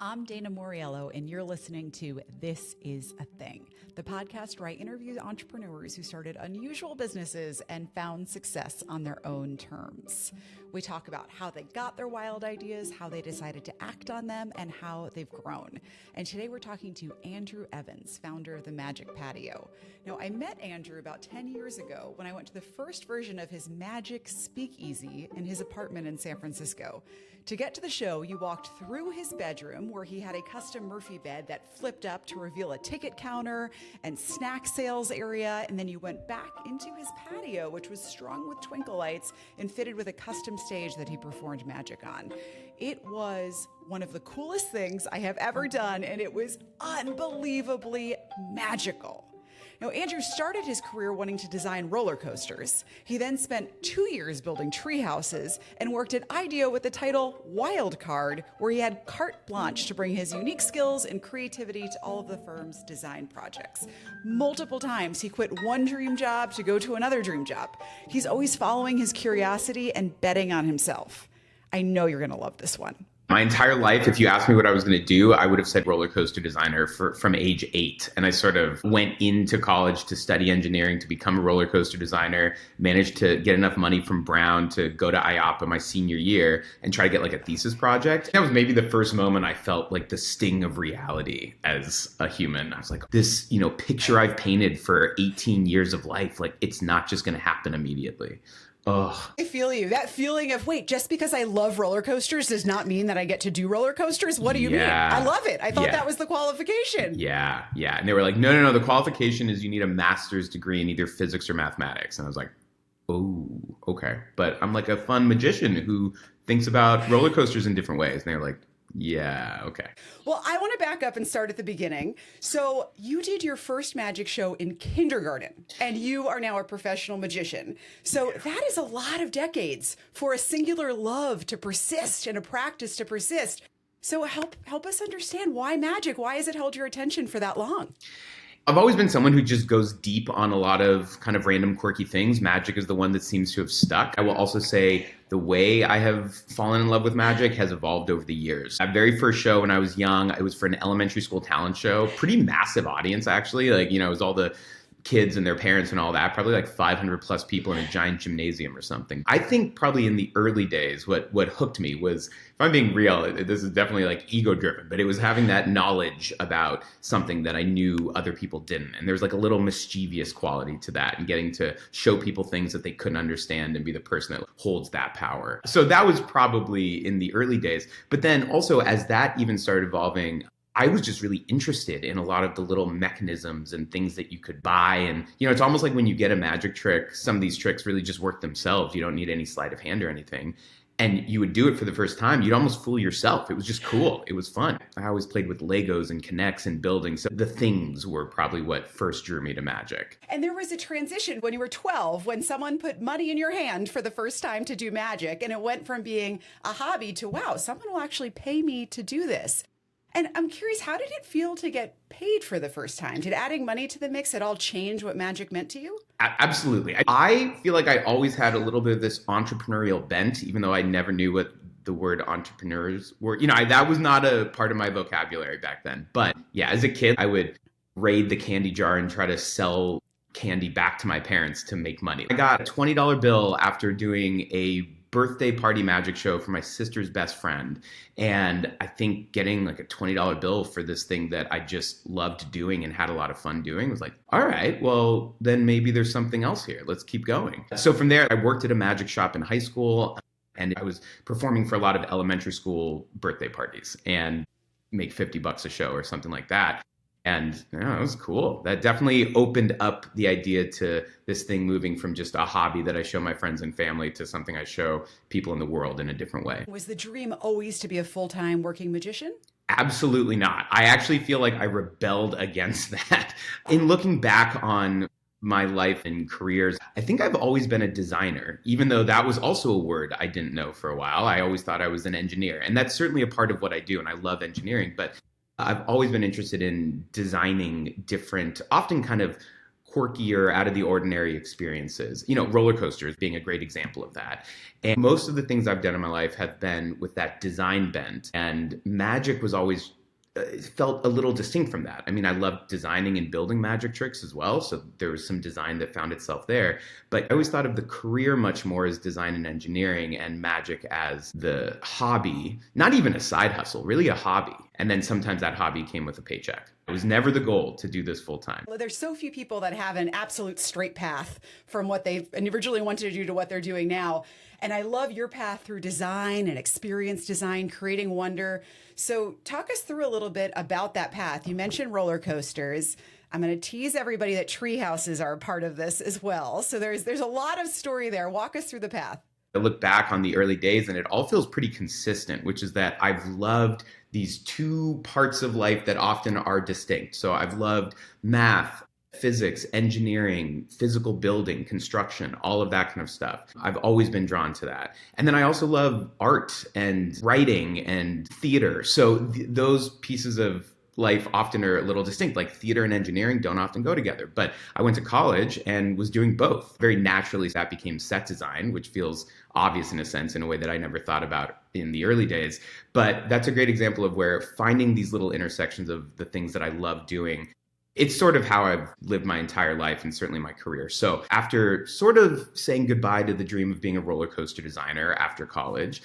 I'm Dana Moriello, and you're listening to This Is a Thing, the podcast where I interview entrepreneurs who started unusual businesses and found success on their own terms. We talk about how they got their wild ideas, how they decided to act on them, and how they've grown. And today we're talking to Andrew Evans, founder of the Magic Patio. Now, I met Andrew about 10 years ago when I went to the first version of his Magic Speakeasy in his apartment in San Francisco. To get to the show, you walked through his bedroom where he had a custom Murphy bed that flipped up to reveal a ticket counter and snack sales area, and then you went back into his patio, which was strung with twinkle lights and fitted with a custom stage that he performed magic on. It was one of the coolest things I have ever done, and it was unbelievably magical. Now, Andrew started his career wanting to design roller coasters. He then spent 2 years building tree houses and worked at IDEO with the title Wild Card, where he had carte blanche to bring his unique skills and creativity to all of the firm's design projects. Multiple times, he quit one dream job to go to another dream job. He's always following his curiosity and betting on himself. I know you're going to love this one. My entire life, if you asked me what I was going to do, I would have said roller coaster designer from age 8. And I sort of went into college to study engineering to become a roller coaster designer, managed to get enough money from Brown to go to IOPA my senior year and try to get like a thesis project. That was maybe the first moment I felt like the sting of reality as a human. I was like, this, picture I've painted for 18 years of life, like it's not just going to happen immediately. Oh, I feel you. That feeling of, wait, just because I love roller coasters does not mean that I get to do roller coasters? What do you mean? I love it. I thought that was the qualification. Yeah. And they were like, no. The qualification is you need a master's degree in either physics or mathematics. And I was like, oh, okay. But I'm like a fun magician who thinks about roller coasters in different ways. And they were like, yeah, okay. Well, I want to back up and start at the beginning. So you did your first magic show in kindergarten, and you are now a professional magician. So that is a lot of decades for a singular love to persist and a practice to persist. So help us understand why magic? Why has it held your attention for that long? I've always been someone who just goes deep on a lot of kind of random, quirky things. Magic is the one that seems to have stuck. I will also say the way I have fallen in love with magic has evolved over the years. My very first show when I was young, it was for an elementary school talent show. Pretty massive audience, actually. Like, it was all the kids and their parents and all that, probably like 500 plus people in a giant gymnasium or something. I think probably in the early days, what hooked me was, if I'm being real, this is definitely like ego driven, but it was having that knowledge about something that I knew other people didn't. And there's like a little mischievous quality to that, and getting to show people things that they couldn't understand and be the person that holds that power. So that was probably in the early days. But then also as that even started evolving, I was just really interested in a lot of the little mechanisms and things that you could buy. And, it's almost like when you get a magic trick, some of these tricks really just work themselves. You don't need any sleight of hand or anything. And you would do it for the first time. You'd almost fool yourself. It was just cool. It was fun. I always played with Legos and Connects and buildings. So the things were probably what first drew me to magic. And there was a transition when you were 12, when someone put money in your hand for the first time to do magic. And it went from being a hobby to, wow, someone will actually pay me to do this. And I'm curious, how did it feel to get paid for the first time? Did adding money to the mix at all change what magic meant to you? Absolutely. I feel like I always had a little bit of this entrepreneurial bent, even though I never knew what the word entrepreneurs were. That was not a part of my vocabulary back then. But yeah, as a kid, I would raid the candy jar and try to sell candy back to my parents to make money. I got a $20 bill after doing a birthday party magic show for my sister's best friend. And I think getting like a $20 bill for this thing that I just loved doing and had a lot of fun doing was like, all right, well, then maybe there's something else here. Let's keep going. So from there, I worked at a magic shop in high school, and I was performing for a lot of elementary school birthday parties and make $50 a show or something like that. And it was cool. That definitely opened up the idea to this thing moving from just a hobby that I show my friends and family to something I show people in the world in a different way. Was the dream always to be a full-time working magician? Absolutely not. I actually feel like I rebelled against that. In looking back on my life and careers, I think I've always been a designer, even though that was also a word I didn't know for a while. I always thought I was an engineer, and that's certainly a part of what I do, and I love engineering, but I've always been interested in designing different, often kind of quirkier, out of the ordinary experiences. Roller coasters being a great example of that. And most of the things I've done in my life have been with that design bent. And magic was always felt a little distinct from that. I mean, I loved designing and building magic tricks as well. So there was some design that found itself there. But I always thought of the career much more as design and engineering, and magic as the hobby, not even a side hustle, really a hobby. And then sometimes that hobby came with a paycheck. It was never the goal to do this full time. Well, there's so few people that have an absolute straight path from what they originally wanted to do to what they're doing now. And I love your path through design and experience design, creating wonder. So talk us through a little bit about that path. You mentioned roller coasters. I'm going to tease everybody that tree houses are a part of this as well. So there's a lot of story there. Walk us through the path. I look back on the early days and it all feels pretty consistent, which is that I've loved these two parts of life that often are distinct. So I've loved math, physics, engineering, physical building, construction, all of that kind of stuff. I've always been drawn to that. And then I also love art and writing and theater. So those pieces of life often are a little distinct. Like theater and engineering don't often go together. But I went to college and was doing both. Very naturally, that became set design, which feels obvious in a sense, in a way that I never thought about in the early days. But that's a great example of where finding these little intersections of the things that I love doing. It's sort of how I've lived my entire life and certainly my career. So after sort of saying goodbye to the dream of being a roller coaster designer after college,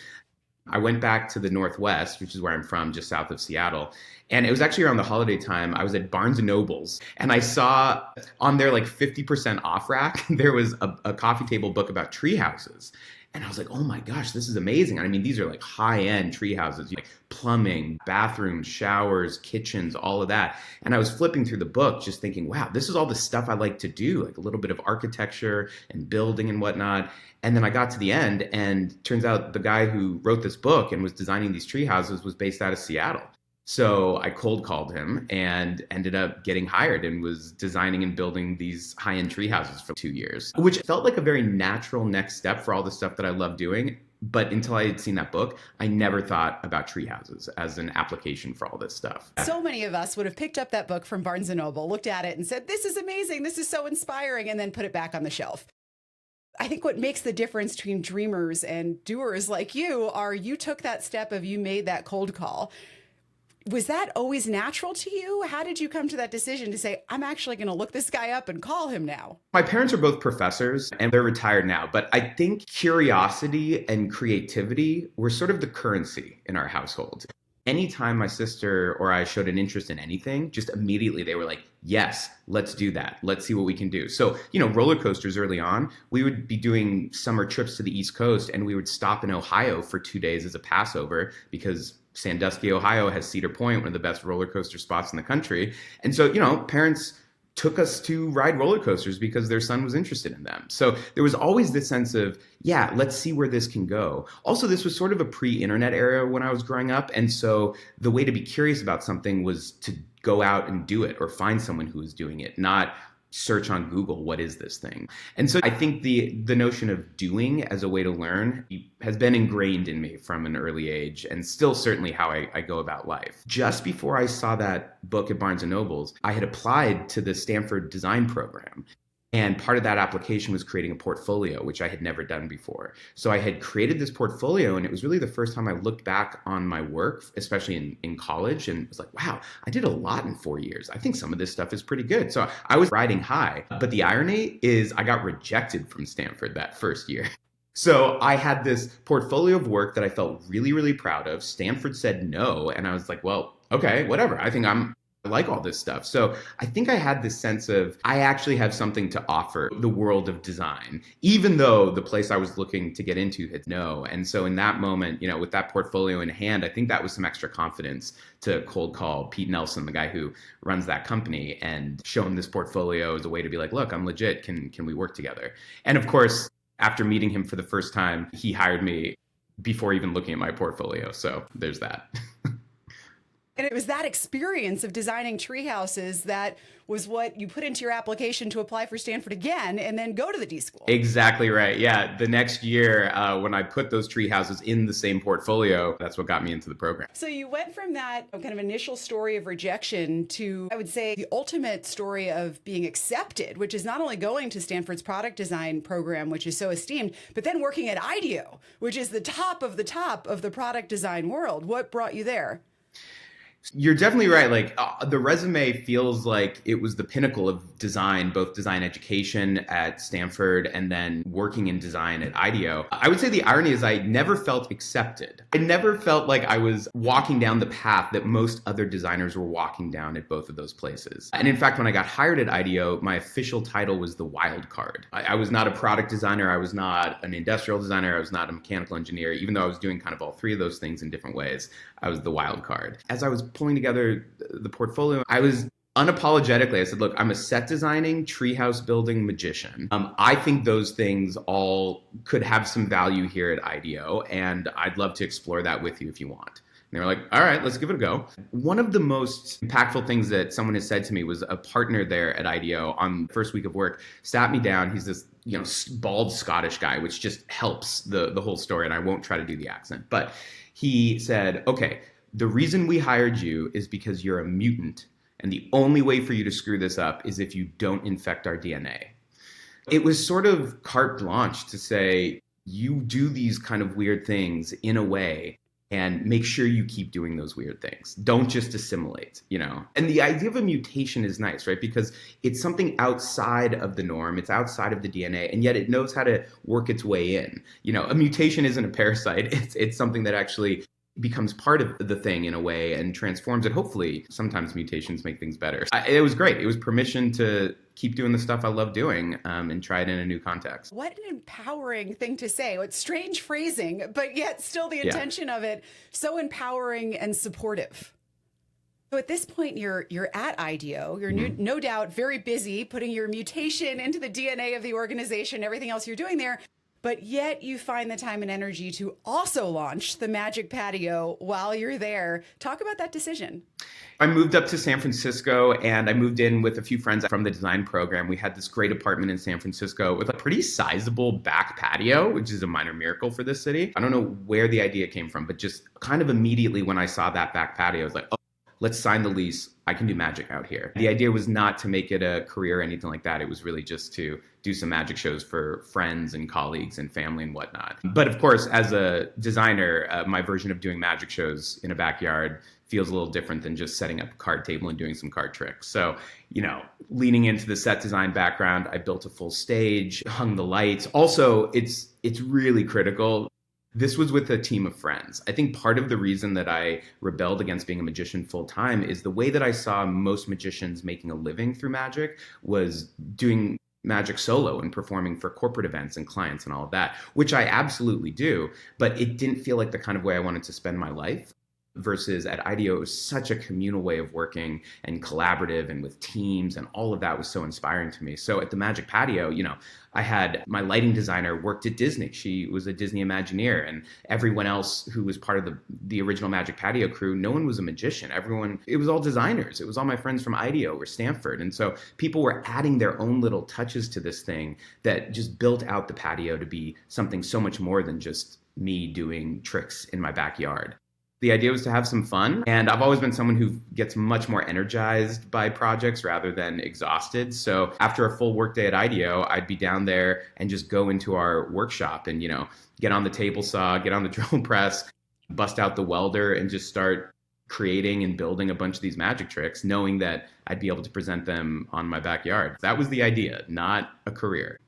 I went back to the Northwest, which is where I'm from, just south of Seattle. And it was actually around the holiday time. I was at Barnes & Noble's and I saw on their like 50% off rack, there was a coffee table book about tree houses. And I was like, oh my gosh, this is amazing. I mean, these are like high-end tree houses, like plumbing, bathrooms, showers, kitchens, all of that. And I was flipping through the book just thinking, wow, this is all the stuff I like to do, like a little bit of architecture and building and whatnot. And then I got to the end and turns out the guy who wrote this book and was designing these tree houses was based out of Seattle. So I cold called him and ended up getting hired and was designing and building these high-end tree houses for 2 years, which felt like a very natural next step for all the stuff that I love doing. But until I had seen that book, I never thought about tree houses as an application for all this stuff. So many of us would have picked up that book from Barnes & Noble, looked at it and said, this is amazing, this is so inspiring, and then put it back on the shelf. I think what makes the difference between dreamers and doers like you are you took that step of you made that cold call. Was that always natural to you? How did you come to that decision to say, I'm actually going to look this guy up and call him now? My parents are both professors and they're retired now, but I think curiosity and creativity were sort of the currency in our household. Anytime my sister or I showed an interest in anything, just immediately they were like, yes, let's do that. Let's see what we can do. So, roller coasters early on, we would be doing summer trips to the East Coast and we would stop in Ohio for 2 days as a Passover because Sandusky, Ohio has Cedar Point, one of the best roller coaster spots in the country. And so, parents took us to ride roller coasters because their son was interested in them. So there was always this sense of, yeah, let's see where this can go. Also, this was sort of a pre-internet era when I was growing up. And so the way to be curious about something was to go out and do it or find someone who was doing it, not search on Google, what is this thing? And so I think the notion of doing as a way to learn has been ingrained in me from an early age and still certainly how I go about life. Just before I saw that book at Barnes & Noble's, I had applied to the Stanford design program. And part of that application was creating a portfolio, which I had never done before. So I had created this portfolio, and it was really the first time I looked back on my work, especially in college, and was like, wow, I did a lot in 4 years. I think some of this stuff is pretty good. So I was riding high. But the irony is I got rejected from Stanford that first year. So I had this portfolio of work that I felt really, really proud of. Stanford said no. And I was like, well, okay, whatever. I like all this stuff. So I think I had this sense of I actually have something to offer the world of design, even though the place I was looking to get into had no. And so in that moment, with that portfolio in hand, I think that was some extra confidence to cold call Pete Nelson, the guy who runs that company, and show him this portfolio as a way to be like, look, I'm legit. Can we work together? And of course, after meeting him for the first time, he hired me before even looking at my portfolio. So there's that. And it was that experience of designing tree houses that was what you put into your application to apply for Stanford again and then go to the D school. Exactly right. Yeah. The next year, when I put those tree houses in the same portfolio, that's what got me into the program. So you went from that kind of initial story of rejection to, I would say, the ultimate story of being accepted, which is not only going to Stanford's product design program, which is so esteemed, but then working at IDEO, which is the top of the product design world. What brought you there? You're definitely right. Like the resume feels like it was the pinnacle of design, both design education at Stanford and then working in design at IDEO. I would say the irony is I never felt accepted. I never felt like I was walking down the path that most other designers were walking down at both of those places. And in fact, when I got hired at IDEO, my official title was the wild card. I was not a product designer. I was not an industrial designer. I was not a mechanical engineer, even though I was doing kind of all three of those things in different ways. I was the wild card. As I was pulling together the portfolio, I was unapologetically, I said, look, I'm a set designing, treehouse building magician. I think those things all could have some value here at IDEO, and I'd love to explore that with you if you want. And they were like, all right, let's give it a go. One of the most impactful things that someone has said to me was a partner there at IDEO on the first week of work sat me down. He's this bald Scottish guy, which just helps the whole story, and I won't try to do the accent. But he said, okay, the reason we hired you is because you're a mutant, and the only way for you to screw this up is if you don't infect our DNA. It was sort of carte blanche to say, you do these kind of weird things in a way and make sure you keep doing those weird things. Don't just assimilate, And the idea of a mutation is nice, right? Because it's something outside of the norm. It's outside of the DNA, and yet it knows how to work its way in. A mutation isn't a parasite. It's something that actually becomes part of the thing in a way and transforms it. Hopefully, sometimes mutations make things better. It was great. It was permission to keep doing the stuff I love doing and try it in a new context. What an empowering thing to say. It's strange phrasing, but yet still the intention of it, so empowering and supportive. So at this point, you're at IDEO. You're no doubt very busy putting your mutation into the DNA of the organization, everything else you're doing there. But yet you find the time and energy to also launch the Magic Patio while you're there. Talk about that decision. I moved up to San Francisco, and I moved in with a few friends from the design program. We had this great apartment in San Francisco with a pretty sizable back patio, which is a minor miracle for this city. I don't know where the idea came from, but just kind of immediately when I saw that back patio, I was like, oh, let's sign the lease. I can do magic out here. The idea was not to make it a career or anything like that. It was really just to do some magic shows for friends and colleagues and family and whatnot. But of course, as a designer, my version of doing magic shows in a backyard feels a little different than just setting up a card table and doing some card tricks. So, leaning into the set design background, I built a full stage, hung the lights. Also, it's really critical. This was with a team of friends. I think part of the reason that I rebelled against being a magician full time is the way that I saw most magicians making a living through magic was doing magic solo and performing for corporate events and clients and all of that, which I absolutely do, but it didn't feel like the kind of way I wanted to spend my life. Versus at IDEO, it was such a communal way of working and collaborative and with teams, and all of that was so inspiring to me. So at the Magic Patio, I had my lighting designer worked at Disney. She was a Disney Imagineer, and everyone else who was part of the original Magic Patio crew, no one was a magician. It was all designers. It was all my friends from IDEO or Stanford. And so people were adding their own little touches to this thing that just built out the patio to be something so much more than just me doing tricks in my backyard. The idea was to have some fun, and I've always been someone who gets much more energized by projects rather than exhausted. So after a full workday at IDEO, I'd be down there and just go into our workshop and, get on the table saw, get on the drill press, bust out the welder, and just start creating and building a bunch of these magic tricks, knowing that I'd be able to present them on my backyard. That was the idea, not a career.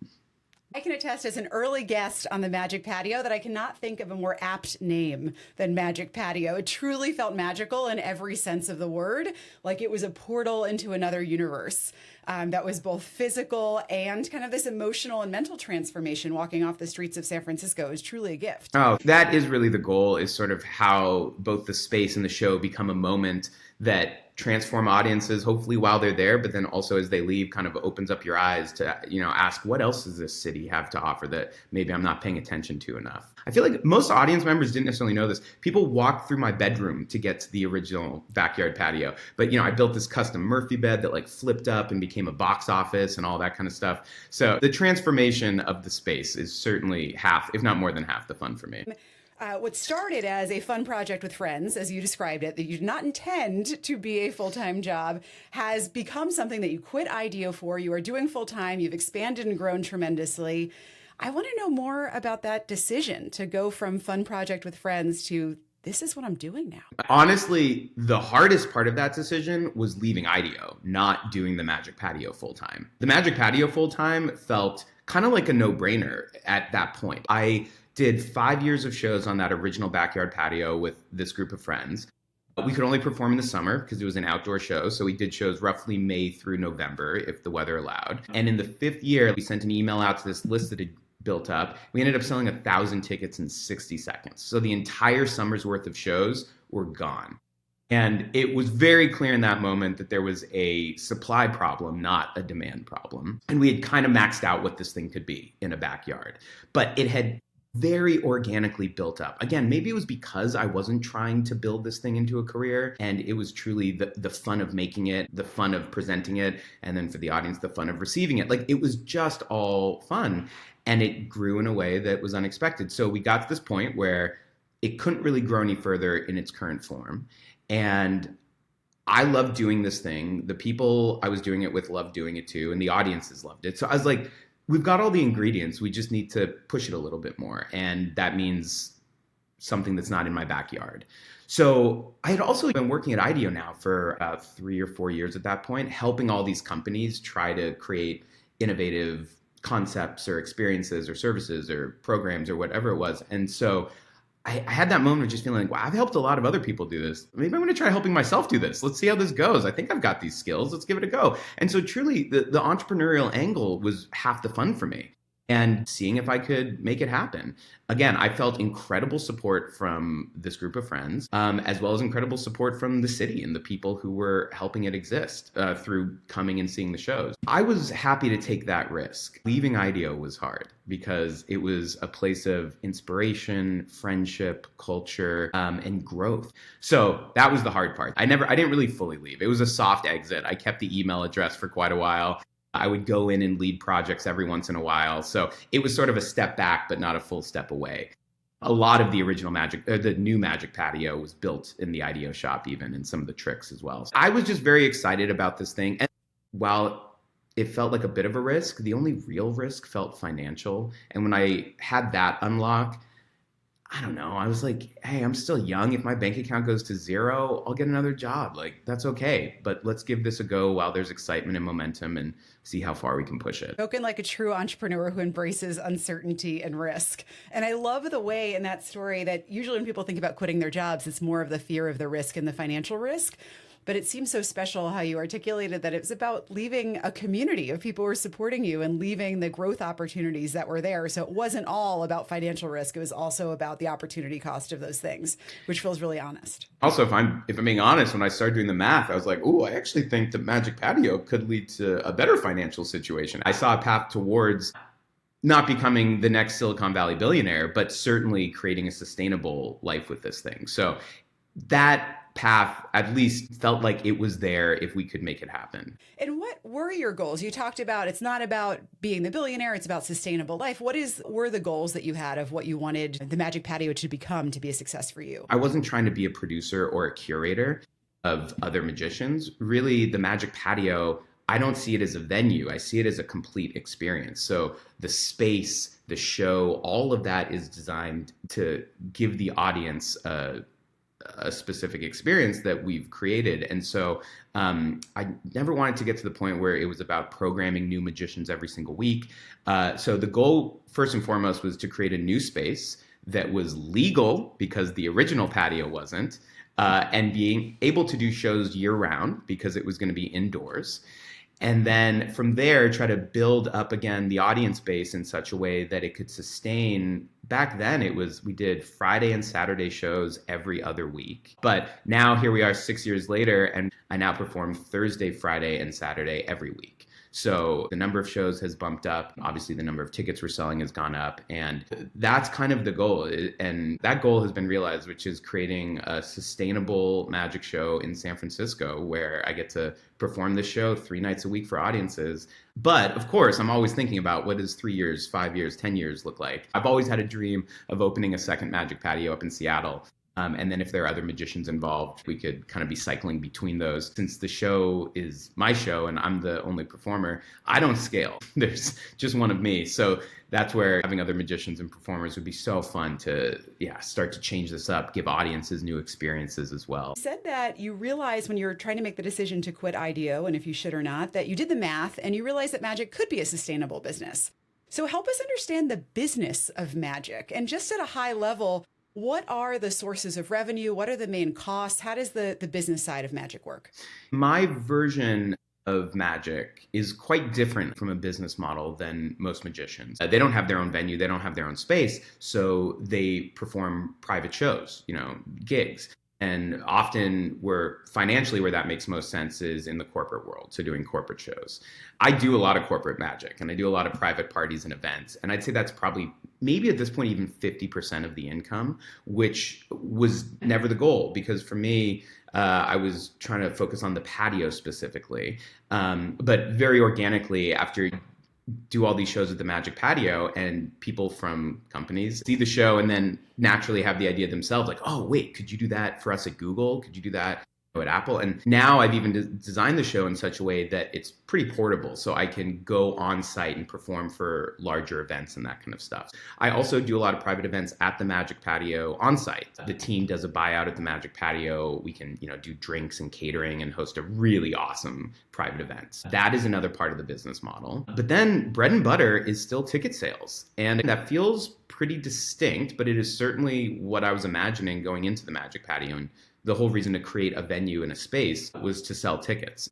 I can attest as an early guest on the Magic Patio that I cannot think of a more apt name than Magic Patio. It truly felt magical in every sense of the word, like it was a portal into another universe that was both physical and kind of this emotional and mental transformation. Walking off the streets of San Francisco is truly a gift. Oh, that is really the goal, is sort of how both the space and the show become a moment that transform audiences, hopefully while they're there, but then also as they leave, kind of opens up your eyes to, ask what else does this city have to offer that maybe I'm not paying attention to enough. I feel like most audience members didn't necessarily know this. People walked through my bedroom to get to the original backyard patio. But, I built this custom Murphy bed that like flipped up and became a box office and all that kind of stuff. So the transformation of the space is certainly half, if not more than half, the fun for me. What started as a fun project with friends, as you described it, that you did not intend to be a full-time job, has become something that you quit IDEO for. You are doing full-time. You've expanded and grown tremendously. I want to know more about that decision to go from fun project with friends to this is what I'm doing now. Honestly, the hardest part of that decision was leaving IDEO, not doing the Magic Patio full-time. The Magic Patio full-time felt kind of like a no-brainer at that point. I did 5 years of shows on that original backyard patio with this group of friends. We could only perform in the summer because it was an outdoor show. So we did shows roughly May through November if the weather allowed. And in the 5th year, we sent an email out to this list that had built up. We ended up selling 1,000 tickets in 60 seconds. So the entire summer's worth of shows were gone. And it was very clear in that moment that there was a supply problem, not a demand problem. And we had kind of maxed out what this thing could be in a backyard. But it had very organically built up. Again, maybe it was because I wasn't trying to build this thing into a career, and it was truly the fun of making it, the fun of presenting it, and then for the audience, the fun of receiving it. Like, it was just all fun, and it grew in a way that was unexpected. So we got to this point where it couldn't really grow any further in its current form, and I loved doing this thing. The people I was doing it with loved doing it too, and the audiences loved it. So I was like, we've got all the ingredients. We just need to push it a little bit more. And that means something that's not in my backyard. So I had also been working at IDEO now for about 3 or 4 years at that point, helping all these companies try to create innovative concepts or experiences or services or programs or whatever it was. And so I had that moment of just feeling like, wow, I've helped a lot of other people do this. Maybe I'm going to try helping myself do this. Let's see how this goes. I think I've got these skills. Let's give it a go. And so truly, the entrepreneurial angle was half the fun for me. And seeing if I could make it happen. Again, I felt incredible support from this group of friends, as well as incredible support from the city and the people who were helping it exist through coming and seeing the shows. I was happy to take that risk. Leaving IDEO was hard because it was a place of inspiration, friendship, culture, and growth. So that was the hard part. I didn't really fully leave. It was a soft exit. I kept the email address for quite a while. I would go in and lead projects every once in a while. So it was sort of a step back, but not a full step away. A lot of the original the new Magic Patio was built in the IDEO shop even, and some of the tricks as well. So I was just very excited about this thing. And while it felt like a bit of a risk, the only real risk felt financial. And when I had that unlock, I don't know. I was like, hey, I'm still young. If my bank account goes to zero, I'll get another job. Like, that's okay. But let's give this a go while there's excitement and momentum and see how far we can push it. Spoken like a true entrepreneur who embraces uncertainty and risk. And I love the way in that story that usually when people think about quitting their jobs, it's more of the fear of the risk and the financial risk. But it seems so special how you articulated that it was about leaving a community of people who were supporting you and leaving the growth opportunities that were there. So it wasn't all about financial risk. It was also about the opportunity cost of those things, which feels really honest. Also, if I'm being honest, when I started doing the math, I was like, I actually think the Magic Patio could lead to a better financial situation. I saw a path towards not becoming the next Silicon Valley billionaire, but certainly creating a sustainable life with this thing. So that path at least felt like it was there if we could make it happen. And what were your goals? You talked about it's not about being the billionaire, it's about sustainable life. Were the goals that you had of what you wanted the Magic Patio to become to be a success for you? I wasn't trying to be a producer or a curator of other magicians. Really, the Magic Patio, I don't see it as a venue. I see it as a complete experience. So the space, the show, all of that is designed to give the audience a specific experience that we've created. And so I never wanted to get to the point where it was about programming new magicians every single week. So the goal, first and foremost, was to create a new space that was legal because the original patio wasn't, and being able to do shows year round because it was going to be indoors. And then from there, try to build up again the audience base in such a way that it could sustain. Back then, we did Friday and Saturday shows every other week. But now here we are 6 years later, and I now perform Thursday, Friday, and Saturday every week. So the number of shows has bumped up. Obviously, the number of tickets we're selling has gone up. And that's kind of the goal. And that goal has been realized, which is creating a sustainable magic show in San Francisco where I get to perform this show 3 nights a week for audiences. But of course, I'm always thinking about what does 3 years, 5 years, 10 years look like. I've always had a dream of opening a second Magic Patio up in Seattle. And then if there are other magicians involved, we could kind of be cycling between those. Since the show is my show and I'm the only performer, I don't scale. There's just one of me. So that's where having other magicians and performers would be so fun to start to change this up, give audiences new experiences as well. You said that you realized when you were trying to make the decision to quit IDEO, and if you should or not, that you did the math and you realized that magic could be a sustainable business. So help us understand the business of magic. And just at a high level, what are the sources of revenue? What are the main costs? How does the business side of magic work? My version of magic is quite different from a business model than most magicians. They don't have their own venue. They don't have their own space. So they perform private shows, gigs. And often where that makes most sense is in the corporate world. So doing corporate shows. I do a lot of corporate magic and I do a lot of private parties and events. And I'd say that's probably maybe at this point, even 50% of the income, which was never the goal because for me, I was trying to focus on the patio specifically. But very organically after do all these shows at the Magic Patio and people from companies see the show and then naturally have the idea themselves like, oh, wait, could you do that for us at Google? Could you do that at Apple? And now I've even designed the show in such a way that it's pretty portable. So I can go on site and perform for larger events and that kind of stuff. I also do a lot of private events at the Magic Patio on site. The team does a buyout at the Magic Patio. We can, do drinks and catering and host a really awesome private event. That is another part of the business model. But then bread and butter is still ticket sales. And that feels pretty distinct, but it is certainly what I was imagining going into the Magic Patio. And the whole reason to create a venue and a space was to sell tickets.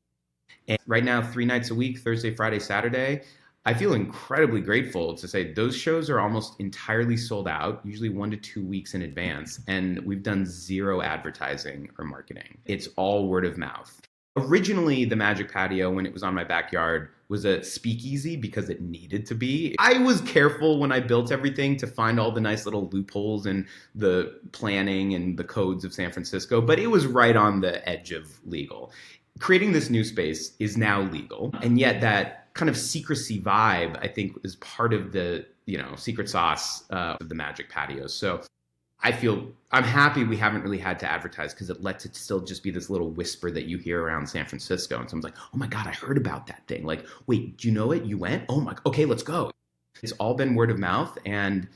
And right now, 3 nights a week, Thursday, Friday, Saturday, I feel incredibly grateful to say those shows are almost entirely sold out, usually 1 to 2 weeks in advance. And we've done 0 advertising or marketing. It's all word of mouth. Originally, the Magic Patio, when it was on my backyard, was a speakeasy because it needed to be. I was careful when I built everything to find all the nice little loopholes in the planning and the codes of San Francisco, but it was right on the edge of legal. Creating this new space is now legal, and yet that kind of secrecy vibe, I think, is part of the secret sauce of the Magic Patio. So I'm happy we haven't really had to advertise because it lets it still just be this little whisper that you hear around San Francisco. And someone's like, oh my God, I heard about that thing. Like, wait, do you know it? You went? Oh my, okay, let's go. It's all been word of mouth. And,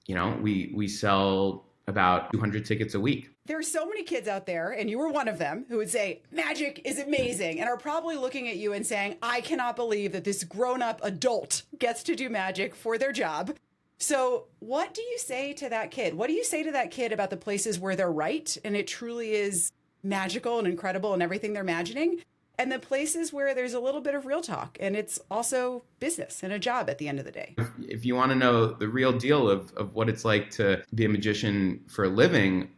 we sell about 200 tickets a week. There are so many kids out there, and you were one of them, who would say, magic is amazing, and are probably looking at you and saying, I cannot believe that this grown-up adult gets to do magic for their job. So what do you say to that kid? What do you say to that kid about the places where they're right and it truly is magical and incredible and everything they're imagining, and the places where there's a little bit of real talk and it's also business and a job at the end of the day? If you want to know the real deal of what it's like to be a magician for a living,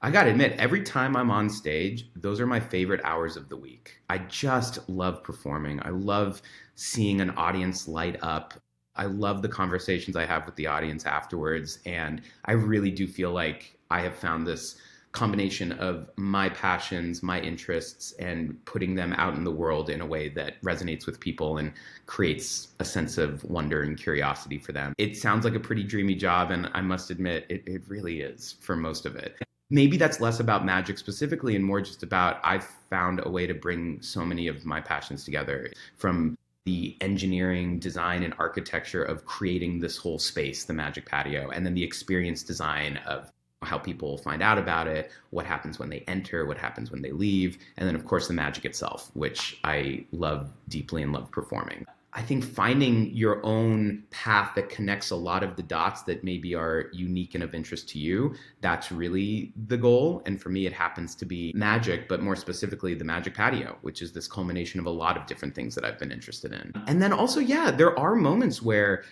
I got to admit, every time I'm on stage, those are my favorite hours of the week. I just love performing. I love seeing an audience light up. I love the conversations I have with the audience afterwards. And I really do feel like I have found this combination of my passions, my interests, and putting them out in the world in a way that resonates with people and creates a sense of wonder and curiosity for them. It sounds like a pretty dreamy job, and I must admit, it really is for most of it. Maybe that's less about magic specifically and more just about I've found a way to bring so many of my passions together, from the engineering, design, and architecture of creating this whole space, the Magic Patio, and then the experience design of how people find out about it, what happens when they enter, what happens when they leave, and then, of course, the magic itself, which I love deeply and love performing. I think finding your own path that connects a lot of the dots that maybe are unique and of interest to you, that's really the goal. And for me, it happens to be magic, but more specifically, the Magic Patio, which is this culmination of a lot of different things that I've been interested in. And then also, yeah, there are moments where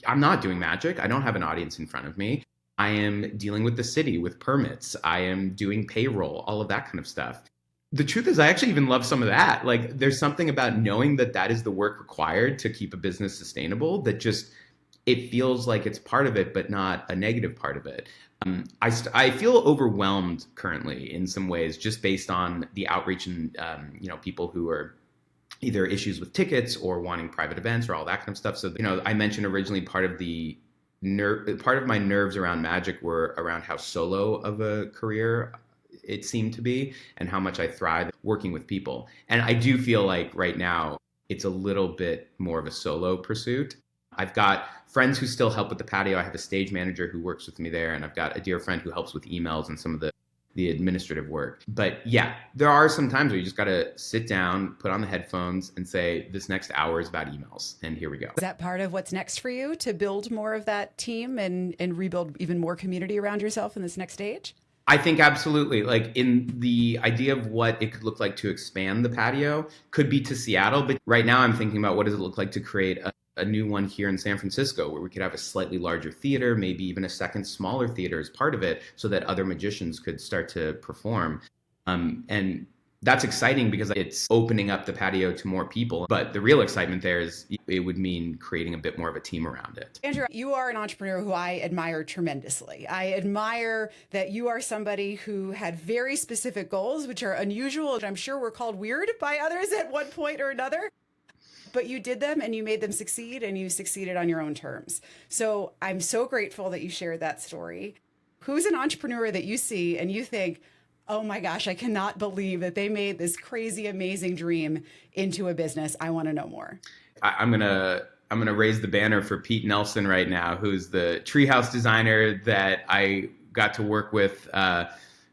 I'm not doing magic. I don't have an audience in front of me. I am dealing with the city with permits. I am doing payroll, all of that kind of stuff. The truth is, I actually even love some of that. Like, there's something about knowing that that is the work required to keep a business sustainable that just, it feels like it's part of it, but not a negative part of it. I feel overwhelmed currently in some ways, just based on the outreach and, people who are either issues with tickets or wanting private events or all that kind of stuff. So, I mentioned originally part of my nerves around magic were around how solo of a career it seemed to be and how much I thrive working with people. And I do feel like right now it's a little bit more of a solo pursuit. I've got friends who still help with the patio. I have a stage manager who works with me there, and I've got a dear friend who helps with emails and some of the administrative work. But yeah, there are some times where you just got to sit down, put on the headphones and say, this next hour is about emails. And here we go. Is that part of what's next for you, to build more of that team and rebuild even more community around yourself in this next stage? I think absolutely. Like, in the idea of what it could look like to expand the patio could be to Seattle. But right now I'm thinking about what does it look like to create a new one here in San Francisco, where we could have a slightly larger theater, maybe even a second smaller theater as part of it, so that other magicians could start to perform. And that's exciting because it's opening up the patio to more people. But the real excitement there is it would mean creating a bit more of a team around it. Andrew, you are an entrepreneur who I admire tremendously. I admire that you are somebody who had very specific goals, which are unusual, and I'm sure were called weird by others at one point or another. But you did them and you made them succeed, and you succeeded on your own terms. So I'm so grateful that you shared that story. Who's an entrepreneur that you see and you think, oh my gosh, I cannot believe that they made this crazy, amazing dream into a business. I want to know more. I'm gonna raise the banner for Pete Nelson right now, who's the treehouse designer that I got to work with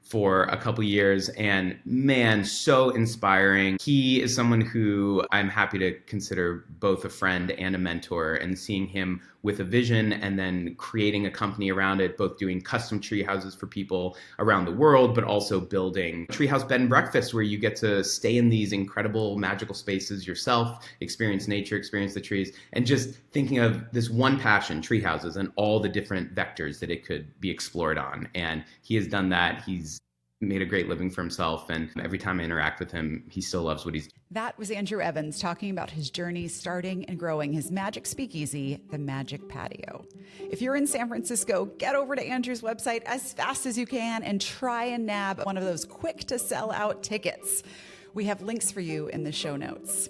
for a couple years, and man, so inspiring. He is someone who I'm happy to consider both a friend and a mentor, and seeing him with a vision and then creating a company around it, both doing custom tree houses for people around the world, but also building treehouse bed and breakfast where you get to stay in these incredible magical spaces yourself, experience nature, experience the trees, and just thinking of this one passion, tree houses, and all the different vectors that it could be explored on. And he has done that. He's made a great living for himself, and every time I interact with him, he still loves what he's doing. That was Andrew Evans talking about his journey starting and growing his magic speakeasy, the Magic Patio. If you're in San Francisco, get over to Andrew's website as fast as you can and try and nab one of those quick to sell out tickets. We have links for you in the show notes.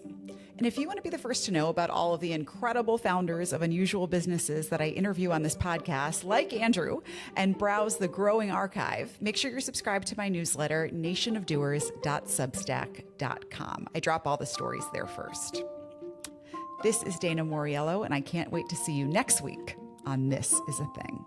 And if you want to be the first to know about all of the incredible founders of unusual businesses that I interview on this podcast, like Andrew, and browse the growing archive, make sure you're subscribed to my newsletter, nationofdoers.substack.com. I drop all the stories there first. This is Dana Moriello, and I can't wait to see you next week on This Is a Thing.